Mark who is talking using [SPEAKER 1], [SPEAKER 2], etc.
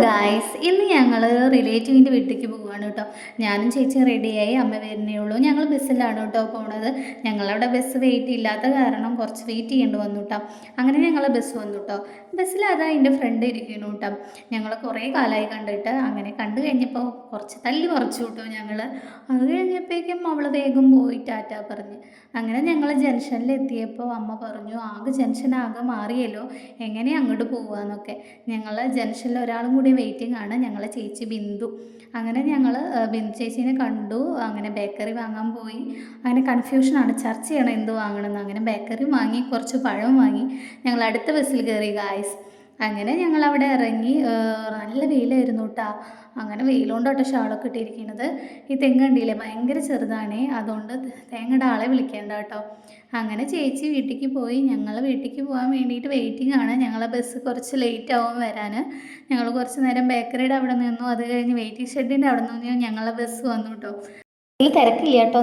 [SPEAKER 1] Guys ഇന്ന് ഞങ്ങൾ റിലേറ്റീവിൻ്റെ വീട്ടിലേക്ക് പോവുകയാണ് കേട്ടോ. ഞാനും ചേച്ചി റെഡിയായി, അമ്മ വരുന്നേ ഉള്ളൂ. ഞങ്ങൾ ബസ്സിലാണ് കേട്ടോ പോണത്. ഞങ്ങളവിടെ ബസ് വെയിറ്റ് ഇല്ലാത്ത കാരണം കുറച്ച് വെയിറ്റ് ചെയ്യേണ്ടി വന്നു കേട്ടോ. അങ്ങനെ ഞങ്ങൾ ബസ് വന്നു കേട്ടോ. ബസ്സിൽ അതാ എൻ്റെ ഫ്രണ്ട് ഇരിക്കുന്നു കേട്ടോ. ഞങ്ങൾ കുറേ കാലമായി കണ്ടിട്ട്. അങ്ങനെ കണ്ടു കഴിഞ്ഞപ്പോൾ കുറച്ച് തല്ലി പറിച്ചു കേട്ടോ ഞങ്ങൾ. അത് കഴിഞ്ഞപ്പോഴേക്കും അവൾ വേഗം പോയി ടാറ്റ പറഞ്ഞ്. അങ്ങനെ ഞങ്ങൾ ജംഗ്ഷനിൽ എത്തിയപ്പോൾ അമ്മ പറഞ്ഞു, ആകെ ജംഗ്ഷൻ ആകെ മാറിയല്ലോ, എങ്ങനെ അങ്ങോട്ട് പോവാന്നൊക്കെ. ഞങ്ങൾ ജംഗ്ഷനിൽ ഒരാളും കൂടി വെയിറ്റിംഗ് ആണ്, ഞങ്ങളെ ചേച്ചി ബിന്ദു. അങ്ങനെ ഞങ്ങൾ ബിന്ദു ചേച്ചീനെ കണ്ടു. അങ്ങനെ ബേക്കറി വാങ്ങാൻ പോയി. അങ്ങനെ കൺഫ്യൂഷനാണ്, ചർച്ച ചെയ്യണം എന്ത് വാങ്ങണമെന്ന്. അങ്ങനെ ബേക്കറി വാങ്ങി, കുറച്ച് പഴം വാങ്ങി. ഞങ്ങൾ അടുത്ത ബസ്സിൽ കയറി ഗായ്സ്. അങ്ങനെ ഞങ്ങൾ അവിടെ ഇറങ്ങി. നല്ല വെയിലായിരുന്നു കേട്ടോ. അങ്ങനെ വെയിലുകൊണ്ട് കേട്ടോ ഷാളൊക്കെ ഇട്ടിരിക്കുന്നത്. ഈ തെങ്ങ് കണ്ടില്ലേ, ഭയങ്കര ചെറുതാണേ, അതുകൊണ്ട് തേങ്ങയുടെ ആളെ വിളിക്കേണ്ട കേട്ടോ. അങ്ങനെ ചേച്ചി വീട്ടിലേക്ക് പോയി. ഞങ്ങൾ വീട്ടിലേക്ക് പോകാൻ വേണ്ടിയിട്ട് വെയിറ്റിംഗ് ആണ്. ഞങ്ങളെ ബസ് കുറച്ച് ലേറ്റ് ആവും വരാൻ. ഞങ്ങൾ കുറച്ച് നേരം ബേക്കറിയുടെ അവിടെ നിന്നു. അത് കഴിഞ്ഞ് വെയിറ്റിംഗ് ഷെഡിൻ്റെ അവിടെ നിന്ന് ഞങ്ങളെ ബസ് വന്നു കേട്ടോ. ഇതിൽ തിരക്കില്ല കേട്ടോ.